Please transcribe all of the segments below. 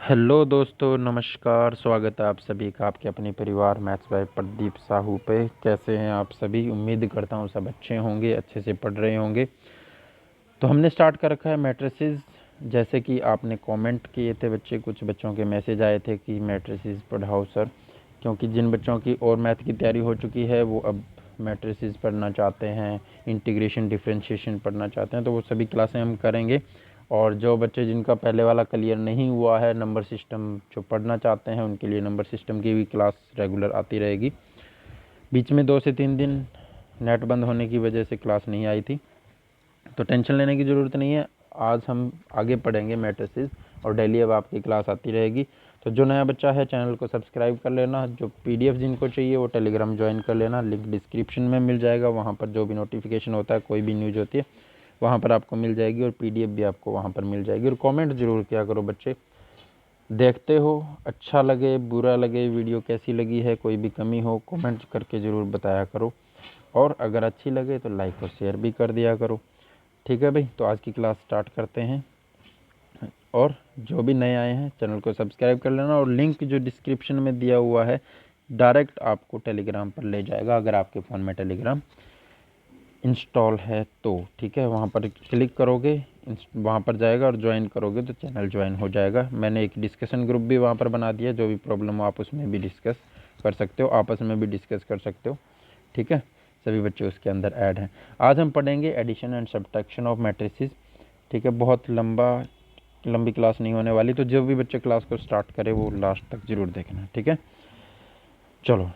Hello दोस्तों, नमस्कार। स्वागत है आप सभी का आपके अपने परिवार मैथ्स बाय प्रदीप साहू पे। कैसे हैं आप सभी? उम्मीद करता हूँ सब अच्छे होंगे, अच्छे से पढ़ रहे होंगे। तो हमने स्टार्ट कर रखा है मैट्रिसेस। जैसे कि आपने कमेंट किए थे बच्चे, कुछ बच्चों के मैसेज आए थे कि मैट्रिसेस पढ़ाओ सर, क्योंकि जिन बच्चों की और मैथ की तैयारी हो चुकी है वो अब मैट्रिसेस पढ़ना चाहते हैं, इंटीग्रेशन डिफरेंशिएशन पढ़ना चाहते हैं, तो वो सभी क्लासें हम करेंगे। और जो बच्चे जिनका पहले वाला क्लियर नहीं हुआ है, नंबर सिस्टम जो पढ़ना चाहते हैं, उनके लिए नंबर सिस्टम की भी क्लास रेगुलर आती रहेगी। बीच में 2 से 3 दिन नेट बंद होने की वजह से क्लास नहीं आई थी, तो टेंशन लेने की ज़रूरत नहीं है। आज हम आगे पढ़ेंगे मैट्रिसेस और डेली अब आपकी क्लास आती रहेगी। तो जो नया बच्चा है चैनल को सब्सक्राइब कर लेना। जो पीडीएफ जिनको चाहिए वो टेलीग्राम ज्वाइन कर लेना, लिंक डिस्क्रिप्शन में मिल जाएगा। वहाँ पर जो भी नोटिफिकेशन होता है, कोई भी न्यूज़ होती है, वहाँ पर आपको मिल जाएगी और पीडीएफ भी आपको वहाँ पर मिल जाएगी। और कमेंट ज़रूर किया करो बच्चे, देखते हो, अच्छा लगे बुरा लगे, वीडियो कैसी लगी है, कोई भी कमी हो कमेंट करके ज़रूर बताया करो। और अगर अच्छी लगे तो लाइक और शेयर भी कर दिया करो। ठीक है भाई, तो आज की क्लास स्टार्ट करते हैं। और जो भी नए आए हैं चैनल को सब्सक्राइब कर लेना, और लिंक जो डिस्क्रिप्शन में दिया हुआ है डायरेक्ट आपको टेलीग्राम पर ले जाएगा, अगर आपके फ़ोन में टेलीग्राम इंस्टॉल है तो। ठीक है, वहाँ पर क्लिक करोगे, वहाँ पर जाएगा और ज्वाइन करोगे तो चैनल ज्वाइन हो जाएगा। मैंने एक डिस्कशन ग्रुप भी वहाँ पर बना दिया, जो भी प्रॉब्लम हो आप उसमें भी डिस्कस कर सकते हो, आपस में भी डिस्कस कर सकते हो। ठीक है, सभी बच्चे उसके अंदर ऐड हैं। आज हम पढ़ेंगे addition and subtraction of matrices. ठीक है, बहुत लंबी क्लास नहीं होने वाली, तो जो भी बच्चे क्लास को स्टार्ट करें वो लास्ट तक ज़रूर देखना। ठीक है, चलो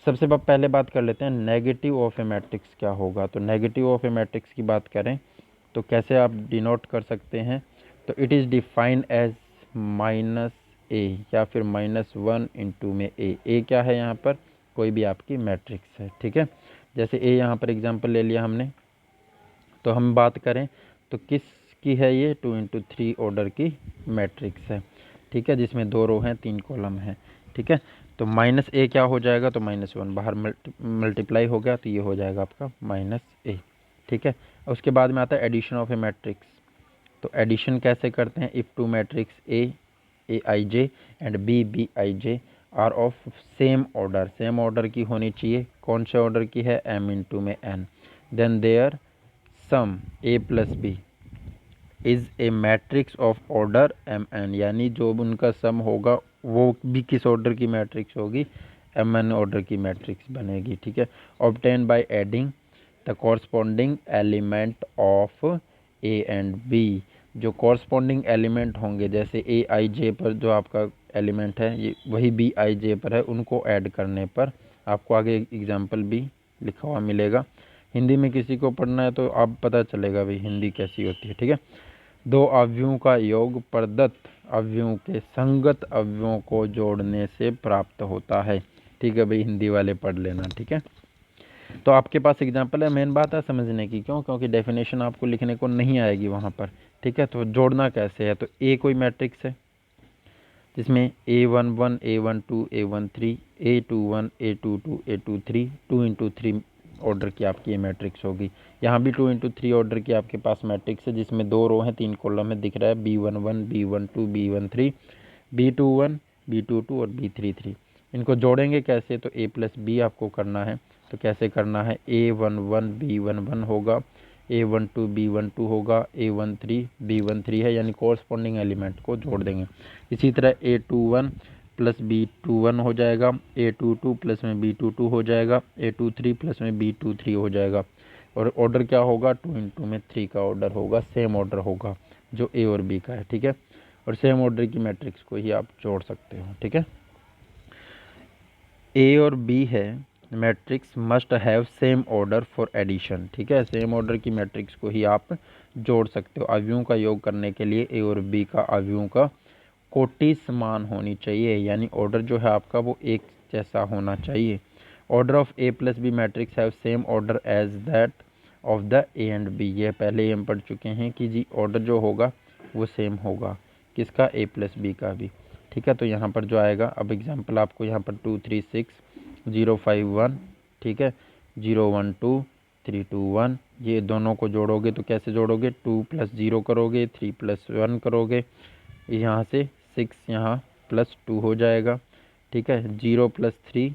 सबसे पहले बात कर लेते हैं नेगेटिव ऑफ ए मैट्रिक्स क्या होगा। तो नेगेटिव ऑफ ए मैट्रिक्स की बात करें तो कैसे आप डिनोट कर सकते हैं। तो it is defined as minus A या फिर -1 इंटू में ए क्या है यहाँ पर? कोई भी आपकी मैट्रिक्स है। ठीक है, जैसे ए यहाँ पर एग्जांपल ले लिया हमने, तो हम बात करें तो किस की है ये? 2 इंटू 3 ऑर्डर की मैट्रिक्स है। ठीक है, जिसमें 2 रो हैं 3 कॉलम हैं। ठीक है, तो माइनस ए क्या हो जाएगा? तो -1 बाहर मल्टीप्लाई हो गया, तो ये हो जाएगा आपका -a। ठीक है, उसके बाद में आता है एडिशन ऑफ ए मैट्रिक्स। तो एडिशन कैसे करते हैं? If two matrix A I J and B I J are of same order, same order की होनी चाहिए। कौन से ऑर्डर की है? m इंटू में n, then their sum a plus B is a matrix of order M N, यानी जो उनका सम होगा वो भी किस ऑर्डर की मैट्रिक्स होगी? एम एन ऑर्डर की मैट्रिक्स बनेगी। ठीक है, obtain by adding the corresponding element of A and B. जो कॉरस्पॉन्डिंग एलिमेंट होंगे, जैसे ए आई जे पर जो आपका एलिमेंट है ये वही बी आई जे पर है, उनको ऐड करने पर आपको आगे एग्जाम्पल भी लिखा हुआ मिलेगा। हिंदी में किसी को पढ़ना है तो आप पता चलेगा भाई हिंदी कैसी होती है। ठीक है, दो अवयवों का योग प्रदत्त अवयवों के संगत अवयवों को जोड़ने से प्राप्त होता है। ठीक है भाई, हिंदी वाले पढ़ लेना। ठीक है, तो आपके पास एग्जाम्पल है, मेन बात है समझने की। क्यों? क्योंकि डेफिनेशन आपको लिखने को नहीं आएगी वहाँ पर। ठीक है, तो जोड़ना कैसे है? तो ए कोई मैट्रिक्स है जिसमें A11 A12 A13 A21 A22 A23 2 into 3 order की आपकी ये मैट्रिक्स होगी। यहाँ भी 2 इंटू 3 ऑर्डर की आपके पास मैट्रिक्स है, जिसमें 2 रो हैं 3 कॉलम है, दिख रहा है B11 B12 B13 B21 B22 और B33। इनको जोड़ेंगे कैसे? तो a प्लस बी आपको करना है। तो कैसे करना है? A11 B11 होगा, A12 B12 होगा, A13 B13 है, यानी कोरस्पॉन्डिंग एलिमेंट को जोड़ देंगे। इसी तरह A21 प्लस B21 हो जाएगा, A22 प्लस में B22 हो जाएगा, A23 प्लस में B23 हो जाएगा। और ऑर्डर क्या होगा? 2 इंटू में 3 का ऑर्डर होगा, सेम ऑर्डर होगा जो ए और बी का है। ठीक है, और सेम ऑर्डर की मैट्रिक्स को ही आप जोड़ सकते हो। ठीक है, ए और बी है matrix must have same order for addition. ठीक है, सेम ऑर्डर की मैट्रिक्स को ही आप जोड़ सकते हो। अवयवों का योग करने के लिए ए और बी का अवयवों का कोटि समान होनी चाहिए, यानी ऑर्डर जो है आपका वो एक जैसा होना चाहिए। Order of A plus B matrix have same order as that of the A and B. ये पहले ही हम पढ़ चुके हैं कि जी ऑर्डर जो होगा वो सेम होगा, किसका? ए प्लस बी का भी। ठीक है, तो यहाँ पर जो आएगा, अब एग्जांपल आपको यहाँ पर 2 3 6 0 5 1, ठीक है, 0 1 2 3 2 1, ये दोनों को जोड़ोगे तो कैसे जोड़ोगे? 2 प्लस 0 करोगे, 3 प्लस 1 करोगे, यहाँ से 6 यहाँ +2 हो जाएगा, ठीक है। 0 + 3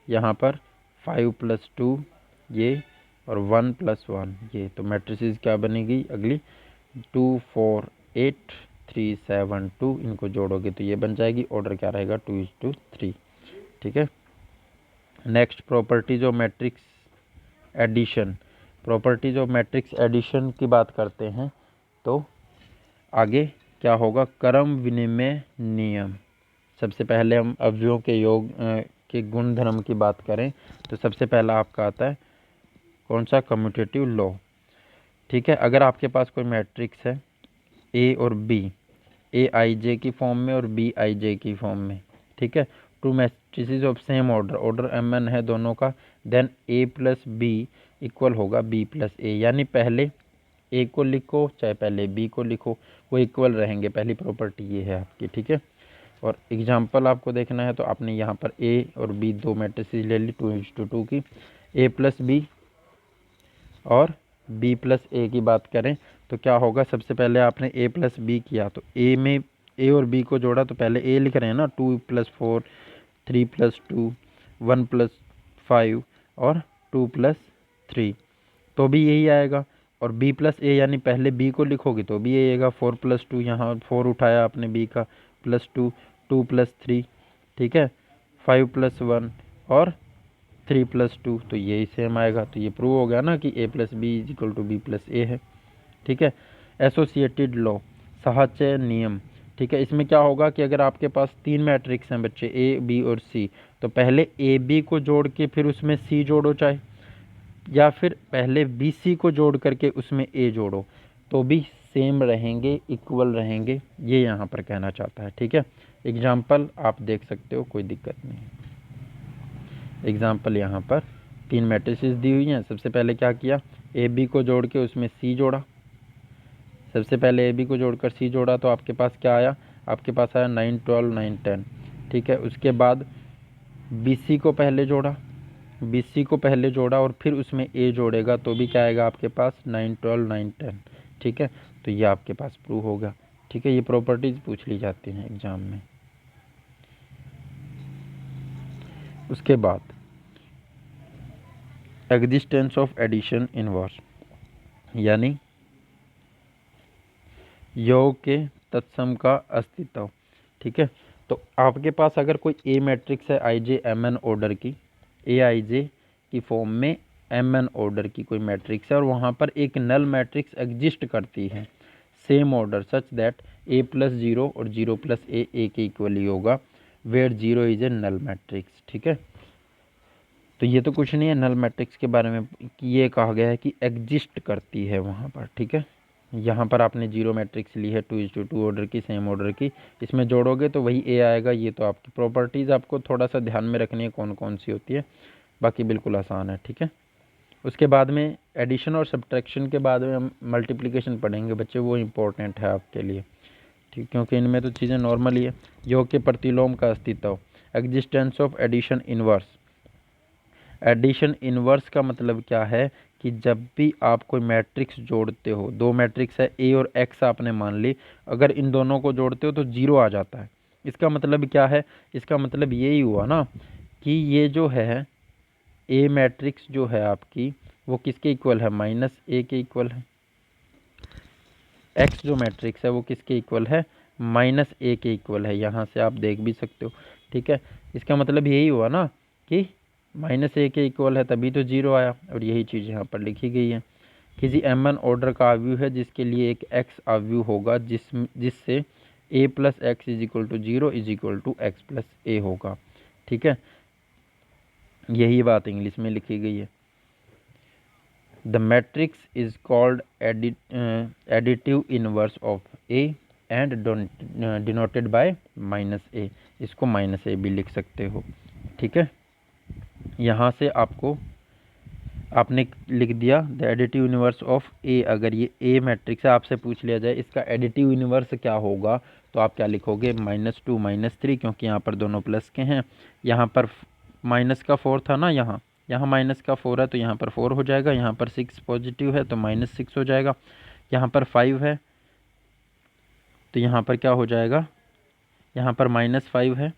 यहाँ पर 5 + 2 ये, और 1 + 1 ये। तो मैट्रिसेस क्या बनेगी अगली, 2 4 8 3 7 2, इनको जोड़ोगे तो ये बन जाएगी। ऑर्डर क्या रहेगा, 2:3, ठीक है। Next properties of matrix addition. Properties of matrix addition की बात करते हैं तो आगे क्या होगा, क्रम विनिमय नियम। सबसे पहले हम अवयवों के योग के गुणधर्म की बात करें तो सबसे पहला आपका आता है कौन सा, कम्यूटेटिव लॉ, ठीक है। अगर आपके पास कोई मैट्रिक्स है ए और बी, ए आई जे की फॉर्म में और बी आई जे की फॉर्म में, ठीक है, two matrices of same order, order M N है दोनों का, देन ए + बी इक्वल होगा बी + ए, यानी पहले ए को लिखो चाहे पहले बी को लिखो, वो इक्वल रहेंगे। पहली प्रॉपर्टी ये है आपकी, ठीक है। और एग्जांपल आपको देखना है तो आपने यहाँ पर ए और बी दो मैट्रिसेस ले ली 2:2 की। ए + बी और बी + ए की बात करें तो क्या होगा, सबसे पहले आपने ए + बी किया तो ए में ए और बी को जोड़ा तो पहले ए लिख रहे हैं ना, 2 + 4 3 + 2 1 + 5 और 2 + 3, तो भी यही आएगा। और बी + ए यानी पहले बी को लिखोगे तो भी यही आएगा। 4 + 2, यहाँ 4 उठाया आपने बी का, +2 2 + 3, ठीक है, 5 + 1 और 3 + 2, तो यही सेम आएगा। तो ये प्रूव हो गया ना कि a + b = b + a है, ठीक है। एसोसिएटेड लॉ, साहचर्य नियम, ठीक है। इसमें क्या होगा कि अगर आपके पास 3 मैट्रिक्स हैं बच्चे ए बी और सी, तो पहले ए बी को जोड़ के फिर उसमें सी जोड़ो चाहे, या फिर पहले बी सी को जोड़ करके उसमें ए जोड़ो, तो भी सेम रहेंगे, इक्वल रहेंगे, ये यहाँ पर कहना चाहता है, ठीक है। एग्जाम्पल आप देख सकते हो, कोई दिक्कत नहीं। एग्जाम्पल यहाँ पर 3 मैट्रिसेस दी हुई हैं। सबसे पहले क्या किया, ए बी को जोड़ के उसमें सी जोड़ा, सबसे पहले ए बी को जोड़कर सी जोड़ा तो आपके पास क्या आया, आपके पास आया 9 12 9 10, ठीक है। उसके बाद बी सी को पहले जोड़ा, बी सी को पहले जोड़ा और फिर उसमें ए जोड़ेगा तो भी क्या आएगा आपके पास, 9 12 9 10, ठीक है। तो ये आपके पास प्रूव होगा, ठीक है। ये प्रॉपर्टीज पूछ ली जाती हैं एग्जाम में। उसके बाद एग्जिस्टेंस ऑफ एडिशन इनवर्स, यानी योग के तत्सम का अस्तित्व, ठीक है। तो आपके पास अगर कोई ए मैट्रिक्स है आई जे एम एन ऑर्डर की, ए आई जे की फॉर्म में एम एन ऑर्डर की कोई मैट्रिक्स है और वहाँ पर एक नल मैट्रिक्स एग्जिस्ट करती है same order such that a + 0 और 0 + a के इक्वल ही होगा, where 0 is a null matrix, ठीक है। तो ये तो कुछ नहीं है नल मैट्रिक्स के बारे में कि ये कहा गया है कि एग्जिस्ट करती है वहाँ पर, ठीक है। यहाँ पर आपने 0 मैट्रिक्स ली है 2:2 ऑर्डर की, सेम ऑर्डर की, इसमें जोड़ोगे तो वही ए आएगा। ये तो आपकी प्रॉपर्टीज़ आपको थोड़ा सा ध्यान में रखनी है कौन कौन सी होती है, बाकी बिल्कुल आसान है, ठीक है। उसके बाद में एडिशन और सब्ट्रैक्शन के बाद में हम मल्टीप्लिकेशन पढ़ेंगे बच्चे, वो इम्पोर्टेंट है आपके लिए, ठीक, क्योंकि इनमें तो चीज़ें नॉर्मल ही है। योग के प्रतिलोम का अस्तित्व, existence of addition inverse. Addition inverse का मतलब क्या है कि जब भी आप कोई मैट्रिक्स जोड़ते हो, दो मैट्रिक्स है ए और एक्स आपने मान ली, अगर इन दोनों को जोड़ते हो तो 0 आ जाता है। इसका मतलब क्या है, इसका मतलब यही हुआ ना कि ये जो है ए मैट्रिक्स जो है आपकी वो किसके इक्वल है, -a के इक्वल है। एक्स जो मैट्रिक्स है वो किसके इक्वल है, -a के इक्वल है। यहाँ से आप देख भी सकते हो, ठीक है। इसका मतलब यही हुआ ना कि -a के इक्वल है, तभी तो 0 आया, और यही चीज़ यहाँ पर लिखी गई है। किसी m1 ऑर्डर का अवयव है जिसके लिए एक x अवयव होगा जिससे a + x = 0 = x + a होगा, ठीक है। यही बात इंग्लिश में लिखी गई है। The matrix is called additive inverse of A and denoted by -a, इसको -a भी लिख सकते हो, ठीक है। यहाँ से आपने लिख दिया द एडिटिव यूनिवर्स ऑफ ए। अगर ये ए मैट्रिक्स है, आपसे पूछ लिया जाए इसका एडिटिव यूनिवर्स क्या होगा तो आप क्या लिखोगे, -2 -3, क्योंकि यहाँ पर दोनों प्लस के हैं। यहाँ पर माइनस का 4 था ना, यहाँ माइनस का 4 है तो यहाँ पर 4 हो जाएगा। यहाँ पर 6 पॉजिटिव है तो -6 हो जाएगा। यहाँ पर 5 है तो यहाँ पर क्या हो जाएगा, यहाँ पर -5 है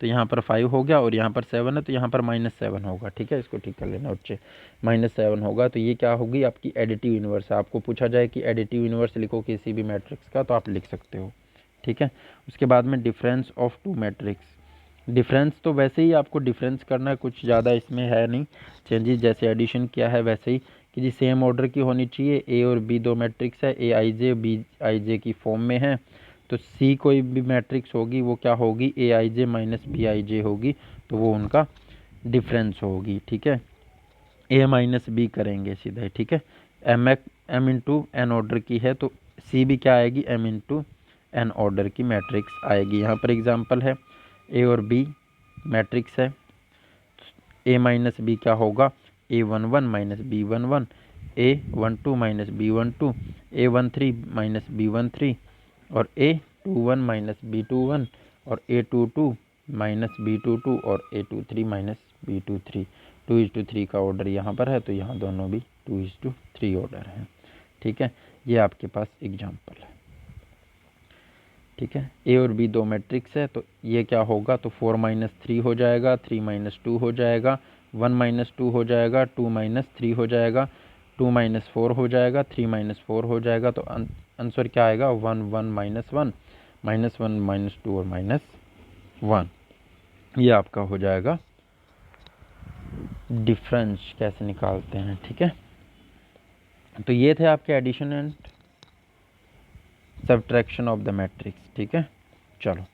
तो यहाँ पर 5 हो गया, और यहाँ पर 7 है तो यहाँ पर -7 होगा। ठीक है, इसको ठीक कर लेना बच्चे, -7 होगा। तो ये क्या होगी, आपकी एडिटिव इन्वर्स है। आपको पूछा जाए कि एडिटिव इन्वर्स लिखो किसी भी मैट्रिक्स का, तो आप लिख सकते हो। ठीक है, उसके बाद में difference of two matrix. Difference तो वैसे ही आपको डिफरेंस करना है, कुछ ज़्यादा इसमें है नहीं चेंजेस, जैसे एडिशन किया है वैसे ही, कि जी सेम ऑर्डर की होनी चाहिए। ए और बी दो मैट्रिक्स है, ए आई जे बी आई जे की फॉर्म में है, तो सी कोई भी मैट्रिक्स होगी वो क्या होगी, ए I J minus B I जे होगी, तो वो उनका डिफरेंस होगी। ठीक है, ए माइनस बी करेंगे सीधे। ठीक है, एम इंटू एन ऑर्डर की है तो सी भी क्या आएगी, एम इंटू एन ऑर्डर की मैट्रिक्स आएगी। यहाँ पर एग्जांपल है, ए और बी मैट्रिक्स है, ए माइनस बी क्या होगा, A11 minus B11, A12 minus B12, A13 minus B13, और A21 माइनस B21, और A22 माइनस B22, और A23 माइनस B23। 2:3 का ऑर्डर यहाँ पर है, तो यहाँ दोनों भी 2:3 ऑर्डर है। ठीक है, ये आपके पास एग्जाम्पल है। ठीक है, ए और बी दो मैट्रिक्स है, तो ये क्या होगा, तो 4 - 3 हो जाएगा, 3 - 2 हो जाएगा, 1 - 2 हो जाएगा, 2 - 3 हो जाएगा, 2 - 4 हो जाएगा, 3 - 4 हो जाएगा। तो आंसर क्या आएगा, 1 1 - 1 -1 -2 और -1। ये आपका हो जाएगा डिफरेंस कैसे निकालते हैं। ठीक है, तो ये थे आपके addition and subtraction of the matrix. ठीक है, चलो,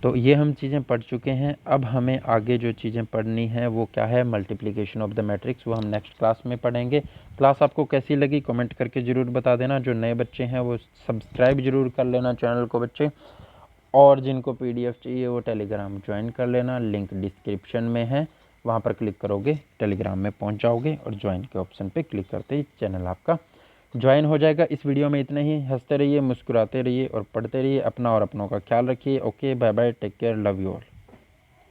तो ये हम चीज़ें पढ़ चुके हैं। अब हमें आगे जो चीज़ें पढ़नी है वो क्या है, मल्टीप्लिकेशन ऑफ द मैट्रिक्स, वो हम नेक्स्ट क्लास में पढ़ेंगे। क्लास आपको कैसी लगी कमेंट करके ज़रूर बता देना। जो नए बच्चे हैं वो सब्सक्राइब ज़रूर कर लेना चैनल को बच्चे, और जिनको PDF चाहिए वो टेलीग्राम ज्वाइन कर लेना, लिंक डिस्क्रिप्शन में है, वहाँ पर क्लिक करोगे टेलीग्राम में पहुँच जाओगे, और ज्वाइन के ऑप्शन पर क्लिक करते ही चैनल आपका ज्वाइन हो जाएगा। इस वीडियो में इतना ही। हंसते रहिए, मुस्कुराते रहिए और पढ़ते रहिए। अपना और अपनों का ख्याल रखिए। Okay, bye bye, take care, love you all.